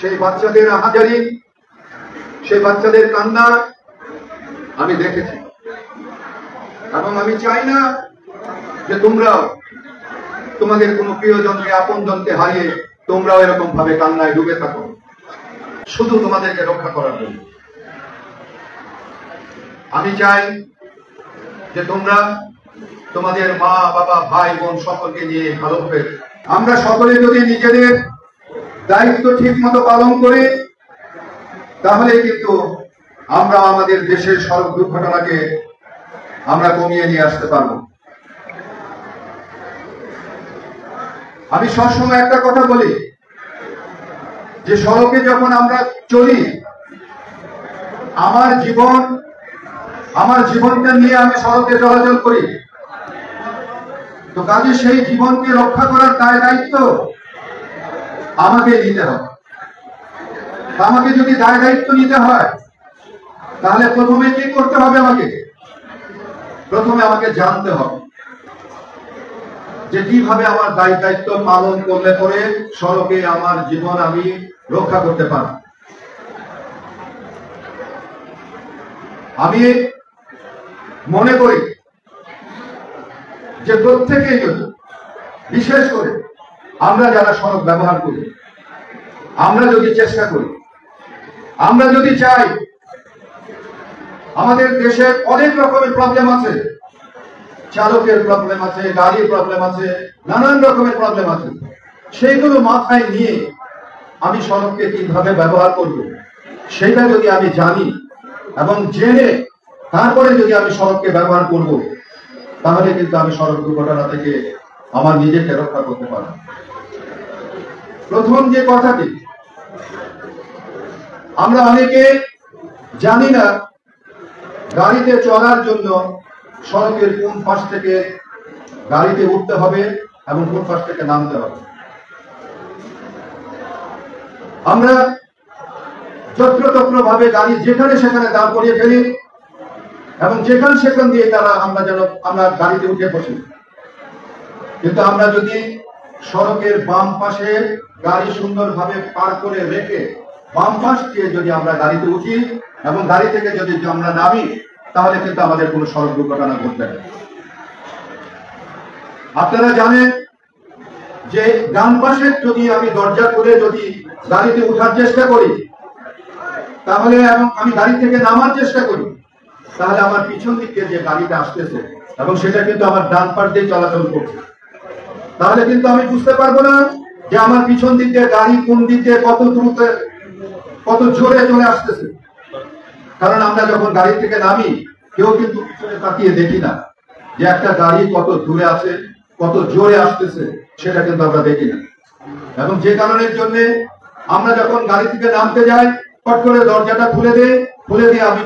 সেই বাচ্চাদের আহাজারি, সেই বাচ্চাদের কান্না আমি দেখেছি, এবং আমি চাই না যে তোমরাও তোমাদের কোনো প্রিয়জনকে, আপনজনকে হারিয়ে তোমরাও এরকম ভাবে কান্নায় ডুবে থাকো, শুধু তোমাদেরকে রক্ষা করার জন্য। আমি চাই যে তোমরা তোমাদের মা, বাবা, ভাই, বোন সকলকে নিয়ে ভালোভাবে আমরা সকলে যদি নিজেদের দায়িত্ব ঠিক মতো পালন করি, তাহলে কিন্তু আমরা আমাদের দেশের সড়ক দুর্ঘটনাকে আমরা কমিয়ে নিয়ে আসতে পারব। আমি সবসময় একটা কথা বলি যে সড়কে যখন আমরা চলি, আমার জীবনটা নিয়ে আমি সড়কে চলাচল করি, তো কাজে সেই জীবনকে রক্ষা করার দায়িত্ব আমাকে নিতে হবে। আমাকে যদি দায়িত্ব নিতে হয়, তাহলে প্রথমে কি করতে হবে? প্রথমে আমাকে জানতে হবে যে কিভাবে আমার দায়িত্ব পালন করলে পরে সড়কে আমার জীবন আমি রক্ষা করতে পারব। আমি মনে করি যে প্রত্যেকেই যদি, বিশেষ করে আমরা যারা সড়ক ব্যবহার করি, আমরা যদি চেষ্টা করি, আমরা যদি চাই, আমাদের দেশে অনেক রকমের প্রবলেম আছে, চালকের প্রবলেম আছে, গাড়ির প্রবলেম আছে, নানান রকমের প্রবলেম আছে, সেইগুলো মাথায় নিয়ে আমি সড়ককে কিভাবে ব্যবহার করব, সেটা যদি আমি জানি এবং জেনে তারপরে যদি আমি সড়ককে ব্যবহার করব, তাহলে কিন্তু আমি সড়ক দুর্ঘটনা থেকে আমার নিজেকে রক্ষা করতে পারব। প্রথম যে কথাটি, আমরা অনেকে জানি না গাড়িতে চলার জন্য সড়কের কোন পাশ থেকে গাড়িতে উঠতে হবে এবং কোন পাশ থেকে নামতে হবে। আমরা যত্রতত্র ভাবে গাড়ি যেখানে সেখানে দাঁড় করিয়ে ফেলি এবং সেখান দিয়ে আমরা গাড়িতে উঠে বসি। কিন্তু আমরা যদি সড়কের বাম পাশে গাড়ি সুন্দরভাবে পার করে রেখে বাম পাশ দিয়ে যদি আমরা গাড়িতে উঠি এবং গাড়ি থেকে যদি আমরা নামি, তাহলে কিন্তু আমাদের কোনো সড়ক দুর্ঘটনা ঘটবে না। আপনারা জানেন যে ডান পাশে যদি আমি দরজা খুলে যদি গাড়িতে উঠার চেষ্টা করি, তাহলে এবং আমি গাড়ি থেকে নামার চেষ্টা করি, তাহলে আমার পিছন দিকে যে গাড়িটা আসতেছে এবং সেটা কিন্তু আমার ডান পাশ দিয়ে চলাচল করছে, তাহলে কিন্তু আমি বুঝতে পারবো না যে আমার পিছন দিক দিয়ে গাড়ি কোন দিক দিয়ে কত দ্রুত, কত জোরে চলে আসতেছে। কারণ আমরা যখন গাড়ি থেকে নামি, কেউ কিন্তু পিছনে তাকিয়ে দেখি না যে একটা গাড়ি কত দূরে আছে, কত জোরে আসতেছে, সেটা কিন্তু আমরা দেখি না। এবং যে কারণের জন্য আমরা যখন গাড়ি থেকে নামতে যাই, পট করে দরজাটা খুলে দিয়ে আমি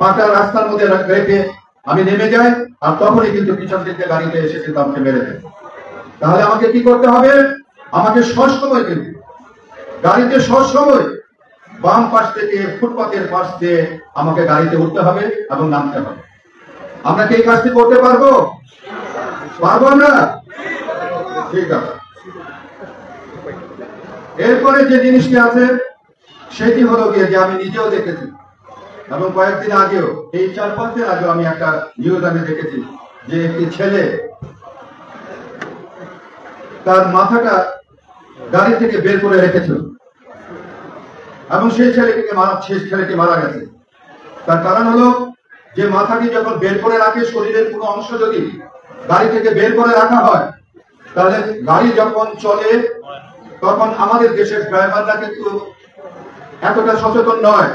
পাকা রাস্তার মধ্যে রেখে আমি নেমে যাই, আর তখনই কিন্তু পিছন দিকে গাড়িতে এসে কিন্তু আমাকে মেরে দেয়। তাহলে আমাকে কি করতে হবে? আমাকে সবসময় কিন্তু গাড়িতে সবসময় বাম পাশ থেকে, ফুটপাতের পাশ দিয়ে আমাকে গাড়িতে উঠতে হবে এবং নামতে হবে। আমরা কি এই কাজটি করতে পারবো? আমরা? ঠিক আছে। এরপরে যে জিনিসটি আছে সেটি হলো গিয়ে যে আমি নিজেও দেখেছি এবং কয়েকদিন আগেও, এই 4-5 দিন আগেও আমি একটা নিউজ দেখেছি যে একটি ছেলে তার মাথাটা গাড়ি থেকে বের করে রেখেছিল এবং সেই ছেলেটি মারা গেছে। তার কারণ হলো যে মাথাটি যখন বের করে রাখে, শরীরের কোনো অংশ যদি গাড়ি থেকে বের করে রাখা হয়, তাহলে গাড়ি যখন চলে তখন আমাদের দেশের ড্রাইভাররা কিন্তু এতটা সচেতন নয়।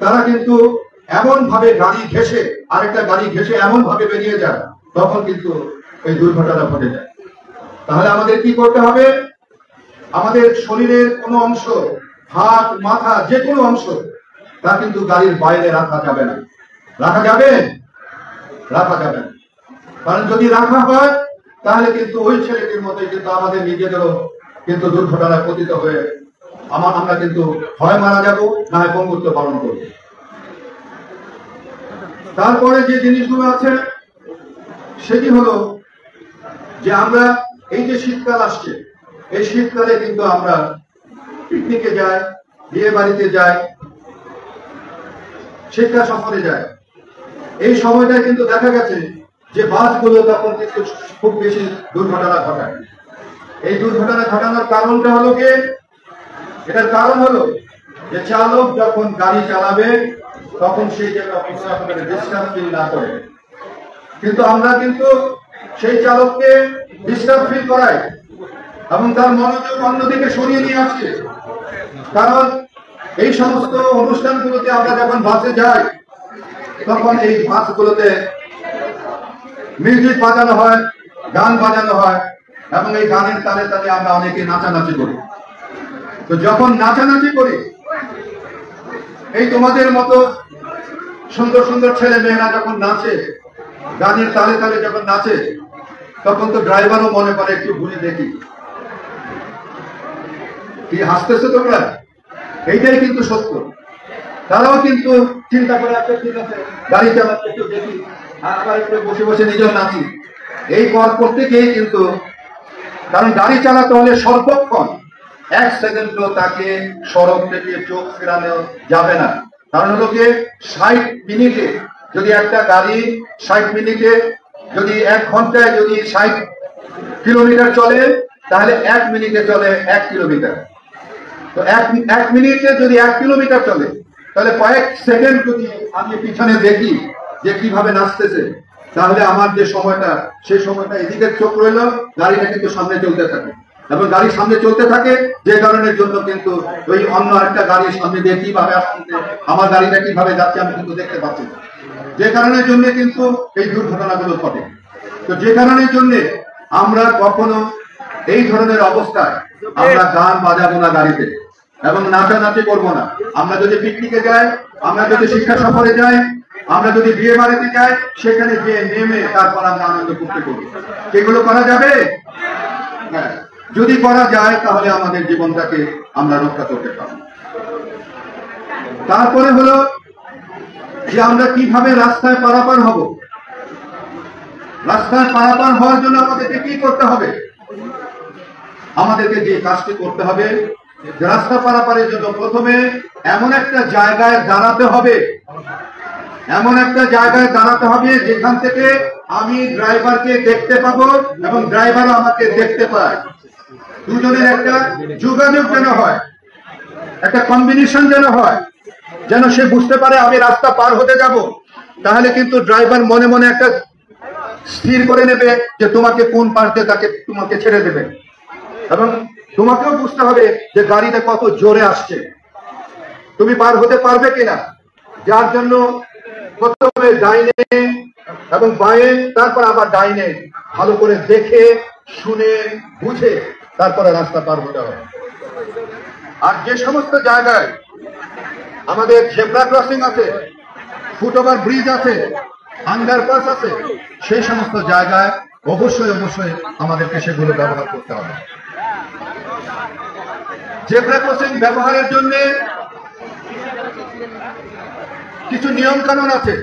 তারা কিন্তু এমন ভাবে গাড়ি ঘেঁষে, আরেকটা গাড়ি ঘেঁষে এমন ভাবে বেরিয়ে যায়, তখন কিন্তু এই দুর্ঘটনা ঘটে যায়। তাহলে আমাদের কি করতে হবে? আমাদের শরীরের কোনো অংশ, হাত, মাথা, যে কোনো অংশ, তা কিন্তু গাড়ির বাইরে রাখা যাবে না। রাখা যাবে না। কারণ যদি রাখা হয়, তাহলে কিন্তু ওই ছেলেটির মতোই কিন্তু আমাদের নিজেদেরও কিন্তু দুর্ঘটনায় পতিত হয়ে আমরা কিন্তু হয় মারা যাব, না হয় পঙ্গুত্ব পালন করব। তারপরে যে জিনিসগুলো আছে সেটি হলো যে আমরা এই যে শীতকাল আসছে, এই শীতকালে কিন্তু আমরা পিকনিকে যায়, বিয়ে বাড়িতে যায়, শিক্ষা সফরে যায়, এই সময়টায় কিন্তু দেখা গেছে যে বাসগুলো তখন কিন্তু খুব বেশি দুর্ঘটনা ঘটায়। এই দুর্ঘটনা ঘটানোর কারণটা হলো কি, এটার কারণ হলো যে চালক যখন গাড়ি চালাবে তখন সেই জায়গায় ডিস্টার্ব ফিল না করে। কিন্তু আমরা কিন্তু সেই চালককে ডিস্টার্ব ফিল করাই এবং তার মনোযোগ অন্যদিকে সরিয়ে নিয়ে আসছে। কারণ এই সমস্ত অনুষ্ঠানগুলোতে আমরা যখন বাসে যাই তখন এই বাসগুলোতে মিউজিক বাজানো হয়, গান বাজানো হয় এবং এই গানের তালে তালে আমরা অনেকে নাচানাচি করি। তো যখন নাচানাচি করি, এই তোমাদের মতো সুন্দর সুন্দর ছেলে মেয়েরা যখন নাচে, গানের তালে তালে যখন নাচে, তখন তো ড্রাইভারও মনে করে একটু ঘুরে দেখি। কি হাসতেছে তোমরা? এইটাই কিন্তু সত্য। তারাও কিন্তু চিন্তা করে আছে, ঠিক আছে গাড়ি চালাতে একটু দেখি, আর আবার একটু বসে বসে নিজেও নাচি। এই প্রত্যেকেই কিন্তু, কারণ গাড়ি চালাতে হলে সর্বক্ষণ 1 সেকেন্ডও তাকে সড়ক থেকে চোখ ফেরানো যাবে না। কারণ হলো কি, 60 মিনিটে যদি একটা গাড়ি 60 মিনিটে যদি 1 ঘন্টায় যদি 60 কিলোমিটার চলে, তাহলে 1 মিনিটে চলে 1 কিলোমিটার। তো এক মিনিটে যদি 1 কিলোমিটার চলে, তাহলে কয়েক সেকেন্ড যদি আমি পিছনে দেখি যে কিভাবে নাচতেছে, তাহলে আমার যে সময়টা, সেই সময়টা এদিকে চোখ রইল, গাড়িটা কিন্তু সামনে চলতে থাকে এবং গাড়ি সামনে চলতে থাকে, যে কারণের জন্য কিন্তু ওই অন্য একটা গাড়ির সামনে দিয়ে কিভাবে আসছে, আমার গাড়িটা কিভাবে যাচ্ছে আমি কিন্তু দেখতে পাচ্ছি, যে কারণের জন্য কিন্তু এই দুর্ঘটনাগুলো ঘটে। তো যে কারণের জন্য আমরা কখনো এই ধরনের অবস্থায় আমরা গান বাজাবো না গাড়িতে এবং নাচানাচি করবো না। আমরা যদি পিকনিকে যাই, আমরা যদি শিক্ষা সফরে যাই, আমরা যদি বিয়ে বাড়িতে যাই, সেখানে গিয়ে নেমে তারপর আমরা আনন্দ করতে করি। এগুলো করা যাবে? হ্যাঁ, যদি করা যায় তাহলে আমাদের জীবনটাকে আমরা রক্ষা করতে পারব। তারপরে হলো যে আমরা কিভাবে রাস্তায় পারাপার হব। রাস্তায় পারাপার হওয়ার জন্য আমাদেরকে কি করতে হবে? আমাদেরকে যে কাজটি করতে হবে, রাস্তা পারাপারের জন্য প্রথমে এমন একটা জায়গায় দাঁড়াতে হবে, এমন একটা জায়গায় দাঁড়াতে হবে যেখান থেকে আমি ড্রাইভারকে দেখতে পাবো এবং ড্রাইভারও আমাকে দেখতে পায়। দুজনের একটা যোগাযোগ যেন হয়, একটা কম্বিনেশন যেন হয়, যেন সে বুঝতে পারে আমি রাস্তা পার হতে যাব। তাহলে কিন্তু ড্রাইভার মনে মনে একটা স্থির করে নেবে যে তোমাকে কোন পার্টে তাকে তোমাকে ছেড়ে দেবে, এবং তোমাকেও বুঝতে হবে যে গাড়িটা কত জোরে আসছে, তুমি পার হতে পারবে কিনা। যার জন্য প্রথমে ডাইনে এবং বাঁয়ে, তারপর আবার ডাইনে ভালো করে দেখে শুনে বুঝে তারপরে রাস্তা পার হতে হবে। আর যে সমস্ত জায়গায় আমাদের জেব্রা ক্রসিং আছে, ফুটওভার ব্রিজ আছে, আন্ডারপাস আছে, সেই সমস্ত জায়গায় অবশ্যই অবশ্যই আমাদেরকে সেগুলো ব্যবহার করতে হবে। জেব্রা ক্রসিং ব্যবহারের জন্য কিছু নিয়ম কানুন আছে।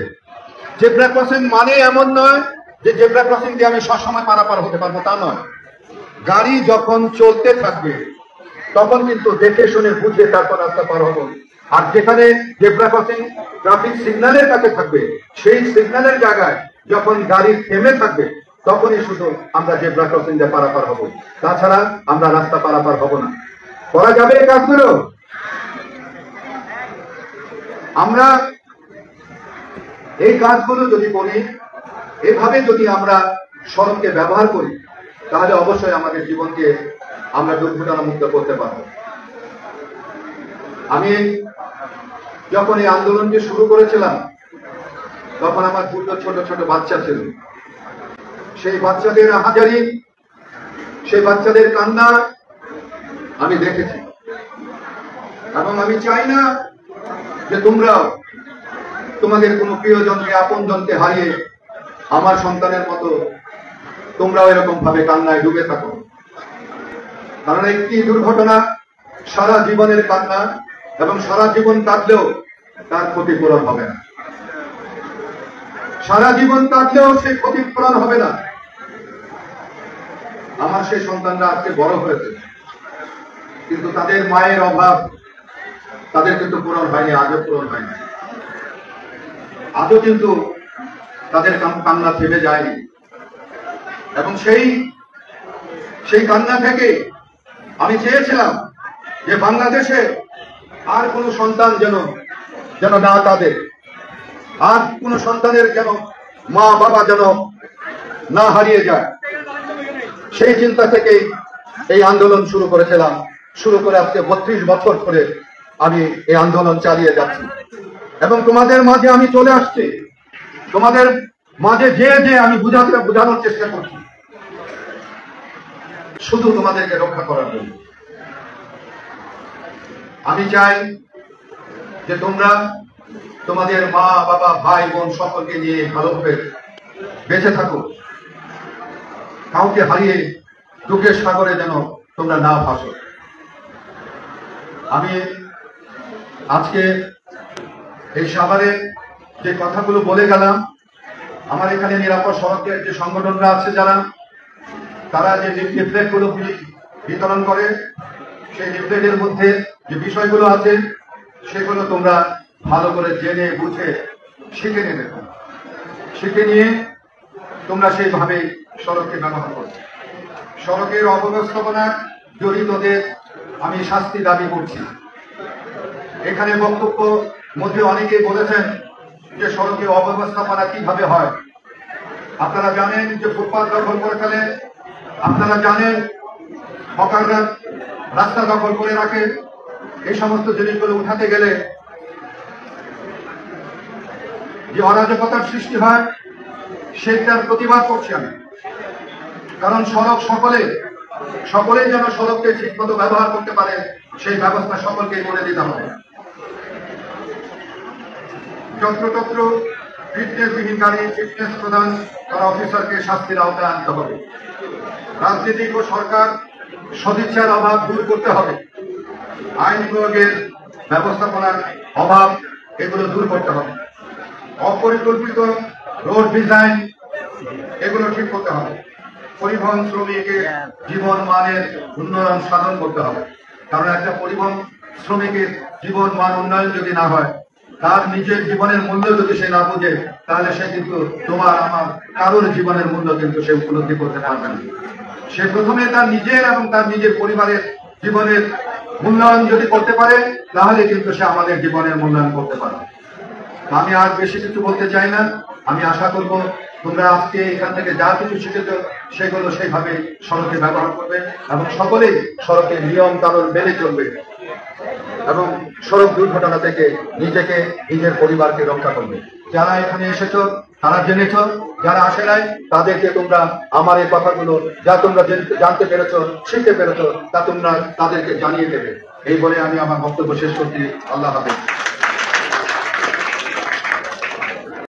জেব্রা ক্রসিং মানে এমন নয় যে জেব্রা ক্রসিং দিয়ে আমি সবসময় পারাপার হতে পারবো, তা নয়। গাড়ি যখন চলতে থাকবে তখন কিন্তু দেখে শুনে বুঝে তারপর রাস্তা পার হবো। আর যেখানে জেব্রা ক্রসিং ট্রাফিক সিগন্যালের কাছে থাকবে, সেই সিগন্যালের জায়গায় যখন গাড়ি থেমে থাকবে তখনই শুধু আমরা জেব্রা ক্রসিং দিয়ে পারাপার হবো, তাছাড়া আমরা রাস্তা পারাপার হব না। করা যাবে এই কাজগুলো? আমরা এই কাজগুলো যদি করি, এভাবে যদি আমরা সড়ককে ব্যবহার করি, তাহলে অবশ্যই আমাদের জীবনকে আমরা দুর্ঘটনা মুক্ত করতে পারবো। আমি যখন এই আন্দোলনটি শুরু করেছিলাম তখন আমার দুটো ছোট ছোট বাচ্চা ছিল। সেই বাচ্চাদের হাজারি, সেই বাচ্চাদের কান্না আমি দেখেছি, এবং আমি চাই না যে তোমরাও তোমাদের কোনো প্রিয়জনকে, আপন জনকে হারিয়ে আমার সন্তানের মতো তোমরাও এরকম ভাবে কান্নায় ডুবে থাকো। কারণ একটি দুর্ঘটনা সারা জীবনের কান্না, এবং সারা জীবন কাঁদলেও তার ক্ষতিপূরণ হবে না। সারা জীবন কাঁদলেও সে ক্ষতিপূরণ হবে না। আমার সেই সন্তানরা আজকে বড় হয়েছে, কিন্তু তাদের মায়ের অভাব তাদের কিন্তু পূরণ হয়নি, আজও পূরণ হয়নি। আজও কিন্তু তাদের কান্না থেমে যায়নি। এবং সেই কান্না থেকে আমি চেয়েছিলাম যে বাংলাদেশে আর কোন সন্তান যেন না কাঁদে, আর কোন সন্তানের যেন মা বাবা যেন না হারিয়ে যায়। সেই চিন্তা থেকেই এই আন্দোলন শুরু করেছিলাম। শুরু করে আজকে 32 বছর ধরে আমি এই আন্দোলন চালিয়ে যাচ্ছি এবং তোমাদের মাঝে আমি চলে আসছি। তোমাদের মাঝে যে আমি বোঝানোর চেষ্টা করছি শুধু তোমাদেরকে রক্ষা করার জন্য। আমি চাই যে তোমরা তোমাদের মা বাবা ভাই বোন সকলকে নিয়ে ভালোভাবে বেঁচে থাকো, কাউকে হারিয়ে দুঃখের সাগরে যেন তোমরা না ভাসো। আমি আজকে এই সাভারে যে কথাগুলো বলে গেলাম, আমার এখানে নিরাপদ সড়কের যে সংগঠনরা আছে যারা, তারা যে লিফলেট গুলো বিতরণ করে, সেই লিফলেটের মধ্যে যে বিষয়গুলো আছে সেগুলো তোমরা ভালো করে জেনে বুঝে শিখে নেবে। শিখে নিয়ে তোমরা সেইভাবে সড়ককে ব্যবহার করবে। সড়কের অব্যবস্থাপনার জড়িতদের আমি শাস্তি দাবি করছি। এখানে বক্তব্য মধ্যে অনেকেই বলেছেন যে সড়কে অব্যবস্থাপনা কিভাবে হয়। আপনারা জানেন যে ফুটপাত দখল করে ফেলে, আপনারা জানেন হকাররা রাস্তা দখল করে রাখে। এই সমস্ত জিনিসগুলো উঠাতে গেলে যে অরাজকতার সৃষ্টি হয় সেইটার প্রতিবাদ করছি আমি। কারণ সড়ক সকলেই যেন সড়ককে ঠিকমতো ব্যবহার করতে পারে সেই ব্যবস্থা সকলকে করে দিতে হবে। যত্রতত্র ফিটনেসবিহীন গাড়ি ফিটনেস প্রদান করা অফিসারকে শাস্তির আওতায় আনতে হবে। রাজনীতিক ও সরকার সদিচ্ছার অভাব দূর করতে হবে। আইন প্রয়োগের ব্যবস্থাপনার অভাব এগুলো দূর করতে হবে। অপরিকল্পিত রোড ডিজাইন এগুলো ঠিক করতে হবে। পরিবহন শ্রমিকের জীবন মানের উন্নয়ন সাধন করতে হবে। কারণ একটা পরিবহন শ্রমিকের জীবন মান উন্নয়ন যদি না হয়, তার নিজের জীবনের মূল্য যদি সে না বোঝে, তাহলে সে কিন্তু তোমার আমার কারোর জীবনের মূল্য কিন্তু সে উপলব্ধি করতে পারবে না। সে প্রথমে তার নিজের এবং তার নিজের পরিবারের জীবনের মূল্যায়ন যদি করতে পারে, তাহলে কিন্তু সে আমাদের জীবনের মূল্যায়ন করতে পারে। আমি আর বেশি কিছু বলতে চাই না। আমি আশা করব তোমরা আজকে এখান থেকে যা কিছু শিখেছ সেগুলো সেইভাবে সড়কে ব্যবহার করবে এবং সকলেই সড়কের নিয়ম কানুন মেনে চলবে এবং সড়ক দুর্ঘটনা থেকে নিজেকে নিজের পরিবারকে রক্ষা করবে। যারা এখানে এসেছো তারা জেনেছ, যারা আসে নাই তাদেরকে তোমরা আমার এই কথাগুলো যা তোমরা জানতে পেরেছো শিখতে পেরেছো তা তোমরা তাদেরকে জানিয়ে দেবে। এই বলে আমি আমার বক্তব্য শেষ করছি। আল্লাহ হাফেজ।